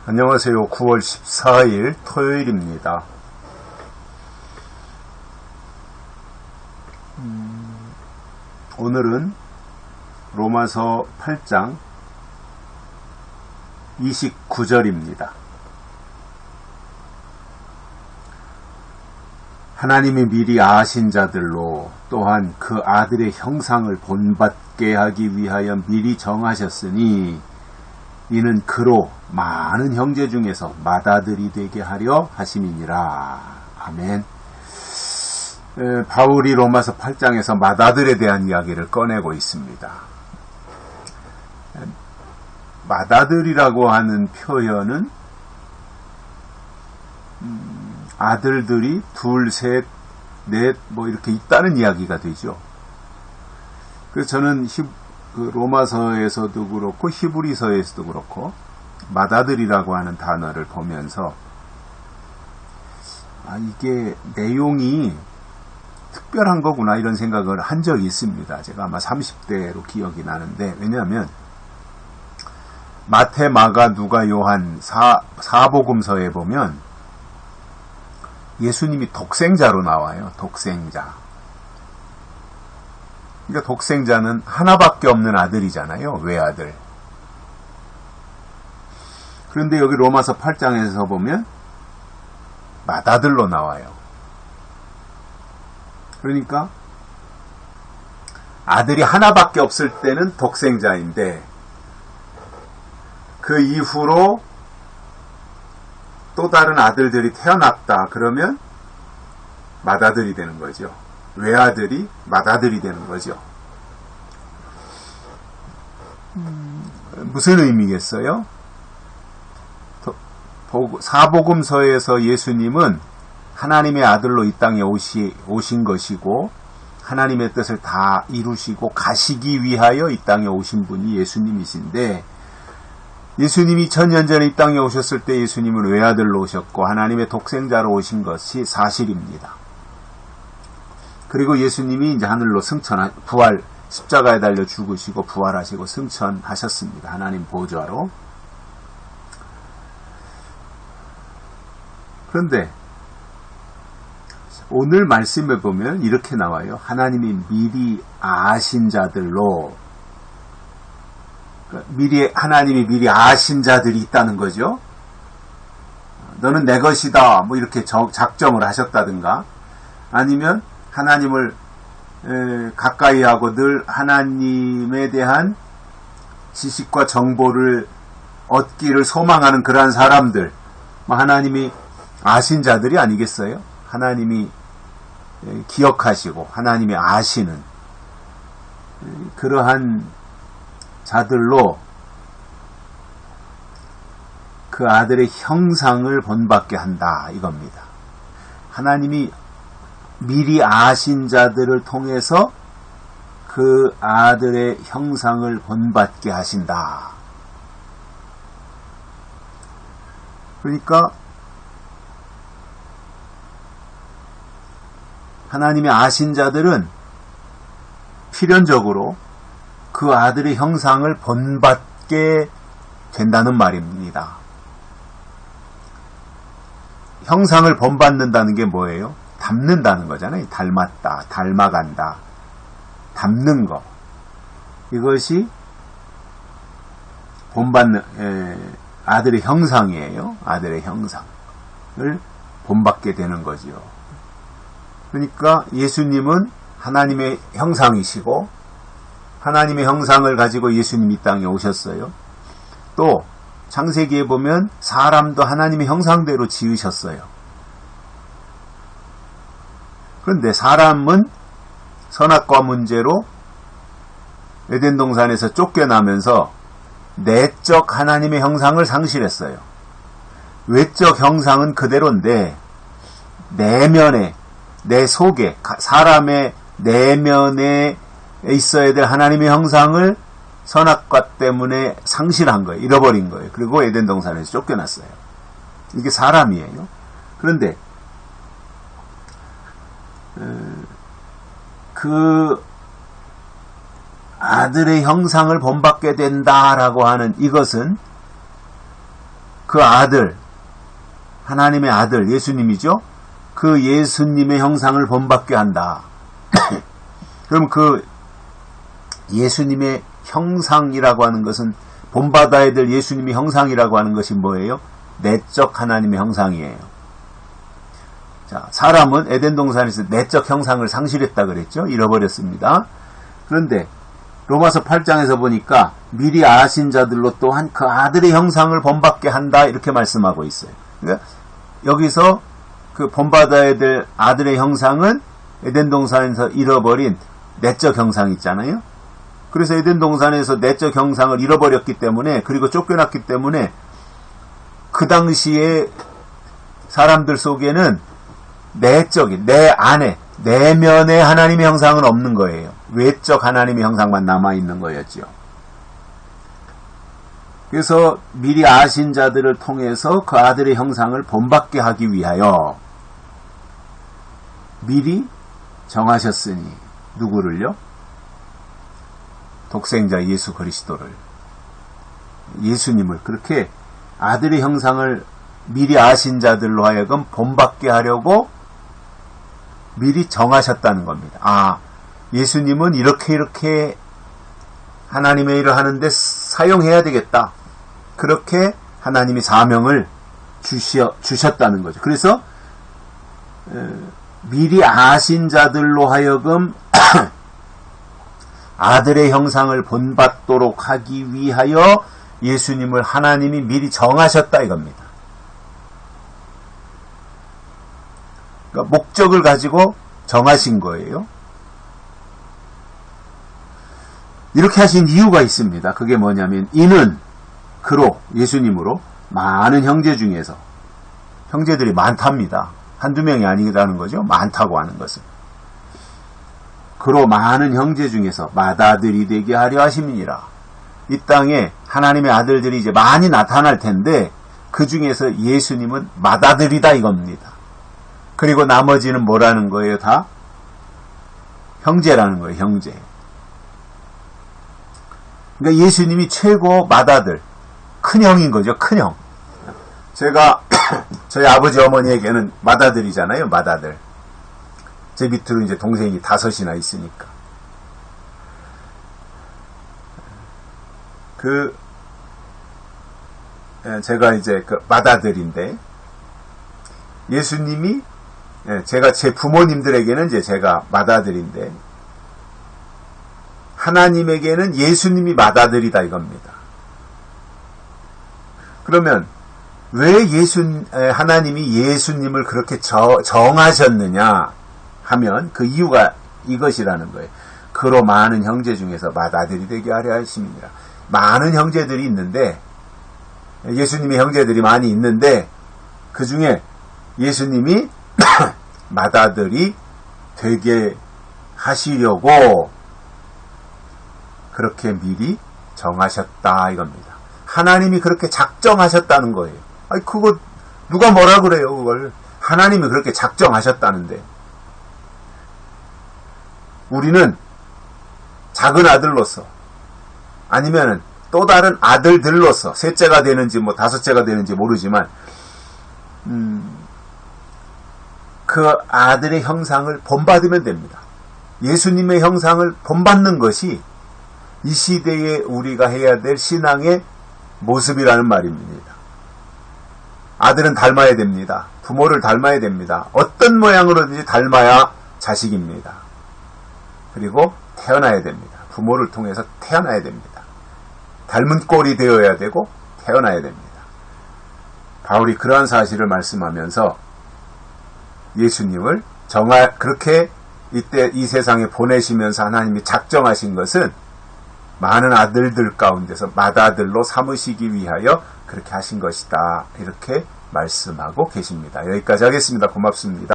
안녕하세요. 9월 14일 토요일입니다. 오늘은 로마서 8장 29절입니다. 하나님이 미리 아신 자들로 또한 그 아들의 형상을 본받게 하기 위하여 미리 정하셨으니 이는 그로 많은 형제 중에서 맏아들이 되게 하려 하심이니라. 아멘. 바울이 로마서 8장에서 맏아들에 대한 이야기를 꺼내고 있습니다. 맏아들이라고 하는 표현은 아들들이 둘, 셋, 넷 이렇게 있다는 이야기가 되죠. 그래서 저는 로마서에서도 그렇고 히브리서에서도 그렇고 맏아들이라고 하는 단어를 보면서 이게 내용이 특별한 거구나 이런 생각을 한 적이 있습니다. 제가 아마 30대로 기억이 나는데, 왜냐하면 마태, 마가, 누가, 요한 사복음서에 보면 예수님이 독생자로 나와요. 독생자. 그러니까 독생자는 하나밖에 없는 아들이잖아요. 외아들. 그런데 여기 로마서 8장에서 보면 맏아들로 나와요. 그러니까 아들이 하나밖에 없을 때는 독생자인데 그 이후로 또 다른 아들들이 태어났다 그러면 맏아들이 되는 거죠. 외아들이 맏아들이 되는 거죠. 무슨 의미겠어요? 사복음서에서 예수님은 하나님의 아들로 이 땅에 오신 것이고 하나님의 뜻을 다 이루시고 가시기 위하여 이 땅에 오신 분이 예수님이신데, 예수님이 2000년 전에 이 땅에 오셨을 때 예수님은 외아들로 오셨고 하나님의 독생자로 오신 것이 사실입니다. 그리고 예수님이 이제 하늘로 부활, 십자가에 달려 죽으시고 부활하시고 승천하셨습니다. 하나님 보좌로. 그런데 오늘 말씀에 보면 이렇게 나와요. 하나님이 미리 아신 자들로, 하나님이 미리 아신 자들이 있다는 거죠. 너는 내 것이다 이렇게 작정을 하셨다든가, 아니면 하나님을 가까이 하고 늘 하나님에 대한 지식과 정보를 얻기를 소망하는 그러한 사람들, 하나님이 아신 자들이 아니겠어요? 하나님이 기억하시고 하나님이 아시는 그러한 자들로 그 아들의 형상을 본받게 한다 이겁니다. 하나님이 미리 아신 자들을 통해서 그 아들의 형상을 본받게 하신다. 그러니까 하나님이 아신 자들은 필연적으로 그 아들의 형상을 본받게 된다는 말입니다. 형상을 본받는다는 게 뭐예요? 닮는다는 거잖아요. 닮았다, 닮아간다, 닮는 거. 이것이 본받는 아들의 형상이에요. 아들의 형상을 본받게 되는 거지요. 그러니까 예수님은 하나님의 형상이시고 하나님의 형상을 가지고 예수님이 이 땅에 오셨어요. 또 창세기에 보면 사람도 하나님의 형상대로 지으셨어요. 그런데 사람은 선악과 문제로 에덴 동산에서 쫓겨나면서 내적 하나님의 형상을 상실했어요. 외적 형상은 그대로인데 내면에, 내 속에, 사람의 내면에 있어야 될 하나님의 형상을 선악과 때문에 상실한 거예요. 잃어버린 거예요. 그리고 에덴 동산에서 쫓겨났어요. 이게 사람이에요. 그런데 그 아들의 형상을 본받게 된다라고 하는 이것은 그 아들, 하나님의 아들 예수님이죠. 그 예수님의 형상을 본받게 한다. 그럼 그 예수님의 형상이라고 하는 것은 본받아야 될 예수님의 형상이라고 하는 것이 뭐예요? 내적 하나님의 형상이에요. 자, 사람은 에덴 동산에서 내적 형상을 상실했다 그랬죠. 잃어버렸습니다. 그런데 로마서 8장에서 보니까 미리 아신 자들로 또한 그 아들의 형상을 본받게 한다 이렇게 말씀하고 있어요. 그러니까 여기서 그 본받아야 될 아들의 형상은 에덴 동산에서 잃어버린 내적 형상 있잖아요. 그래서 에덴 동산에서 내적 형상을 잃어버렸기 때문에, 그리고 쫓겨났기 때문에 그 당시에 사람들 속에는 내적인, 내 안에, 내면의 하나님의 형상은 없는 거예요. 외적 하나님의 형상만 남아있는 거였죠. 그래서 미리 아신 자들을 통해서 그 아들의 형상을 본받게 하기 위하여 미리 정하셨으니, 누구를요? 독생자 예수 그리스도를, 예수님을 그렇게 아들의 형상을 미리 아신 자들로 하여금 본받게 하려고 미리 정하셨다는 겁니다. 아, 예수님은 이렇게 하나님의 일을 하는데 사용해야 되겠다. 그렇게 하나님이 사명을 주셨다는 거죠. 그래서 미리 아신 자들로 하여금 아들의 형상을 본받도록 하기 위하여 예수님을 하나님이 미리 정하셨다 이겁니다. 그러니까 목적을 가지고 정하신 거예요. 이렇게 하신 이유가 있습니다. 그게 뭐냐면, 이는 그로, 예수님으로 많은 형제 중에서, 형제들이 많답니다. 한두 명이 아니라는 거죠. 많다고 하는 것은. 그로 많은 형제 중에서 맏아들이 되게 하려 하심이니라. 이 땅에 하나님의 아들들이 이제 많이 나타날 텐데 그 중에서 예수님은 맏아들이다 이겁니다. 그리고 나머지는 뭐라는 거예요? 다 형제라는 거예요. 형제. 그러니까 예수님이 최고 맏아들, 큰형인 거죠. 큰형. 제가 저희 아버지 어머니에게는 맏아들이잖아요. 맏아들. 제 밑으로 이제 동생이 5이나 있으니까. 제가 이제 그 맏아들인데, 예수님이, 제가 제 부모님들에게는 이제 제가 맏아들인데, 하나님에게는 예수님이 맏아들이다 이겁니다. 그러면 왜 하나님이 예수님을 그렇게 정하셨느냐 하면 그 이유가 이것이라는 거예요. 그로 많은 형제 중에서 맏아들이 되게 하려 하심이니라. 많은 형제들이 있는데, 예수님의 형제들이 많이 있는데 그 중에 예수님이 맏아들이 되게 하시려고 그렇게 미리 정하셨다 이겁니다. 하나님이 그렇게 작정하셨다는 거예요. 아니, 그거 누가 뭐라 그래요, 그걸. 하나님이 그렇게 작정하셨다는데. 우리는 작은 아들로서, 아니면은 또 다른 아들들로서, 셋째가 되는지 뭐 5째가 되는지 모르지만, 그 아들의 형상을 본받으면 됩니다. 예수님의 형상을 본받는 것이 이 시대에 우리가 해야 될 신앙의 모습이라는 말입니다. 아들은 닮아야 됩니다. 부모를 닮아야 됩니다. 어떤 모양으로든지 닮아야 자식입니다. 그리고 태어나야 됩니다. 부모를 통해서 태어나야 됩니다. 닮은 꼴이 되어야 되고 태어나야 됩니다. 바울이 그러한 사실을 말씀하면서 예수님을 그렇게 이때 이 세상에 보내시면서 하나님이 작정하신 것은 많은 아들들 가운데서 맏아들로 삼으시기 위하여 그렇게 하신 것이다. 이렇게 말씀하고 계십니다. 여기까지 하겠습니다. 고맙습니다.